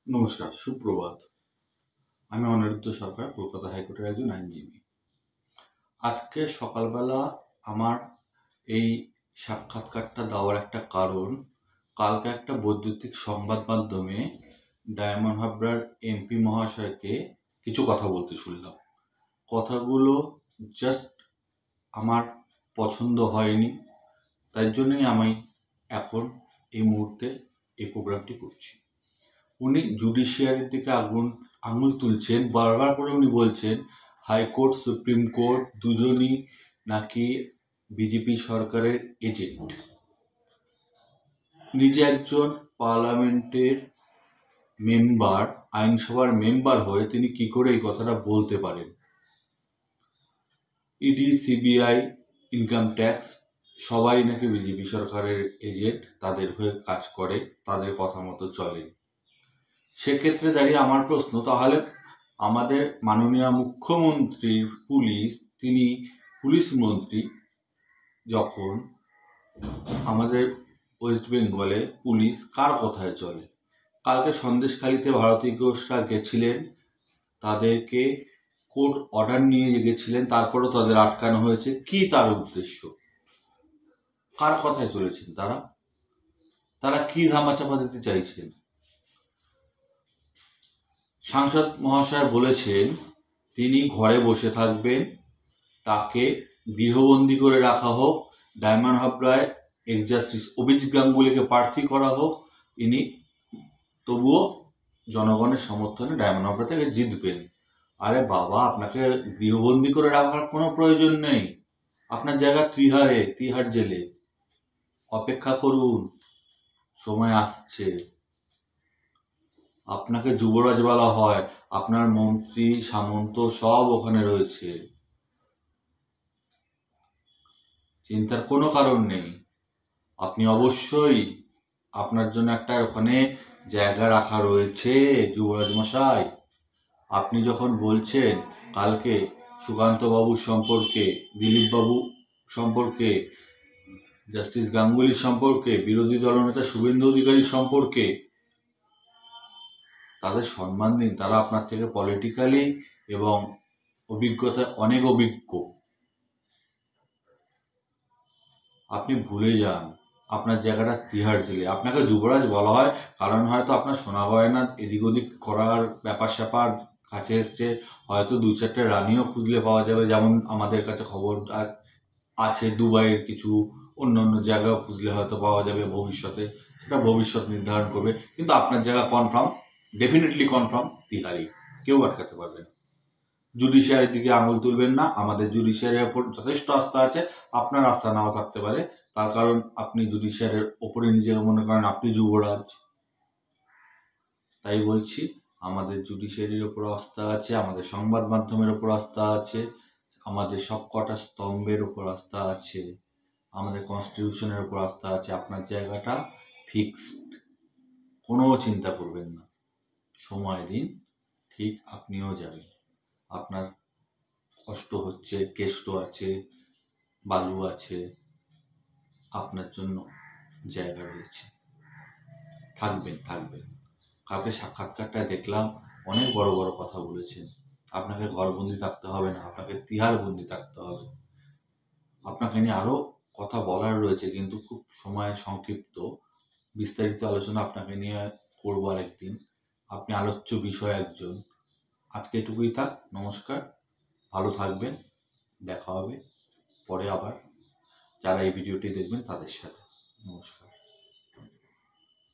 নমস্কার, সুপ্রভাত। আমি অনিরুদ্ধ সরকার, কলকাতা হাইকোর্টের একজন আইনজীবী। আজকে সকালবেলা আমার এই সাক্ষাৎকারটা দেওয়ার একটা কারণ, কালকে একটা বৈদ্যুতিক সংবাদ মাধ্যমে ডায়মন্ড হারবার এমপি মহাশয়কে কিছু কথা বলতে শুনলাম। কথাগুলো জাস্ট আমার পছন্দ হয়নি, তাই জন্যই আমি এখন এই মুহূর্তে এই প্রোগ্রামটি করছি। উনি জুডিশিয়ারির দিকে আঙুল তুলছেন, বারবার করে উনি বলছেন হাইকোর্ট, সুপ্রিম কোর্ট দুজনই নাকি বিজেপি সরকারের এজেন্ট। নিজে একজন পার্লামেন্টের মেম্বার, আইনসভার মেম্বার হয়ে তিনি কি করে এই কথাটা বলতে পারেন? ইডি, সিবিআই, ইনকাম ট্যাক্স সবাই নাকি বিজেপি সরকারের এজেন্ট, তাদের হয়ে কাজ করে, তাদের কথা মতো চলে। সেক্ষেত্রে দাঁড়িয়ে আমার প্রশ্ন, তাহলে আমাদের মাননীয় মুখ্যমন্ত্রীর পুলিশ, তিনি পুলিশ মন্ত্রী, যখন আমাদের ওয়েস্ট বেঙ্গলে পুলিশ কার কথায় চলে? কালকে সন্দেশখালিতে ভারতী ঘোষরা গেছিলেন, তাদেরকে কোর্ট অর্ডার নিয়ে গেছিলেন, তারপরও তাদের আটকানো হয়েছে। কি তার উদ্দেশ্য? কার কথায় চলেছেন তারা কি ধামাচাপা দিতে চাইছেন? সাংসদ মহাশয় বলেছেন তিনি ঘরে বসে থাকবেন, তাকে গৃহবন্দী করে রাখা হোক, ডায়মন্ড হারবারে এক্স জাস্টিস অভিজিৎ গাঙ্গুলিকে প্রার্থী করা হোক, ইনি তবুও জনগণের সমর্থনে ডায়মন্ড হারবার থেকে জিতবেন। আরে বাবা, আপনাকে গৃহবন্দী করে রাখার কোনো প্রয়োজন নেই। আপনার জায়গা তিহার জেলে। অপেক্ষা করুন, সময় আসছে। আপনাকে যুবরাজ বলা হয়, আপনার মন্ত্রী সামন্ত সব ওখানে রয়েছে, চিন্তার কোনো কারণ নেই। আপনি অবশ্যই, আপনার জন্য একটা ওখানে জায়গা রাখা রয়েছে যুবরাজ মশাই। আপনি যখন বলছেন কালকে সুকান্ত বাবু সম্পর্কে, দিলীপ বাবু সম্পর্কে, জাস্টিস গাঙ্গুলি সম্পর্কে, বিরোধী দলনেতা শুভেন্দু অধিকারী সম্পর্কে, তাদের সম্মান দিন। তারা আপনার থেকে পলিটিক্যালি এবং অভিজ্ঞতায় অনেক অভিজ্ঞ। আপনি ভুলে যান আপনার জায়গাটা তিহার জেলে। আপনাকে যুবরাজ বলা হয় কারণ হয়তো আপনার সোনা গয়না এদিক ওদিক করার ব্যাপার স্যাপার কাছে এসছে, হয়তো দু চারটে রানিও খুঁজলে পাওয়া যাবে, যেমন আমাদের কাছে খবর আছে দুবাইয়ের কিছু, অন্য অন্য জায়গাও খুঁজলে হয়তো পাওয়া যাবে ভবিষ্যতে, সেটা ভবিষ্যৎ নির্ধারণ করবে। কিন্তু আপনার জায়গা কনফার্ম, ডেফিনেটলি কনফার্ম তিহারি, কেউ আটকাতে পারবে না। জুডিশিয়ারির দিকে আঙুল তুলবেন না, আমাদের জুডিশিয়ারির ওপর যথেষ্ট আস্থা আছে, আপনার আস্থা নাও থাকতে পারে, তার কারণ আপনি জুডিশিয়ারির ওপরে নিজেকে মনে করেন আপনি যুবরাজ। তাই বলছি, আমাদের জুডিশিয়ারির ওপর আস্থা আছে, আমাদের সংবাদ মাধ্যমের ওপর আস্থা আছে, আমাদের সব কটা স্তম্ভের ওপর আস্থা আছে, আমাদের কনস্টিটিউশনের ওপর আস্থা আছে। আপনার জায়গাটা ফিক্সড, কোনো চিন্তা করবেন না, সময় দিন, ঠিক আপনিও যাবেন। আপনার কষ্ট হচ্ছে, কেষ্ট আছে, বালু আছে, আপনার জন্য জায়গা রয়েছে, থাকবেন। কালকে সাক্ষাৎকারটা দেখলাম, অনেক বড় বড় কথা বলেছেন। আপনাকে ঘরবন্দি থাকতে হবে না, আপনাকে তিহার বন্দি থাকতে হবে। আপনাকে নিয়ে আরো কথা বলার রয়েছে, কিন্তু খুব সময় সংক্ষিপ্ত। বিস্তারিত আলোচনা আপনাকে নিয়ে করবো আরেকদিন। আপনি আলোচ্য বিষয় একজন। আজকে এটুকুই থাক। নমস্কার, ভালো থাকবেন, দেখা হবে পরে আবার যারা এই ভিডিওটি দেখবেন তাদের সাথে। নমস্কার।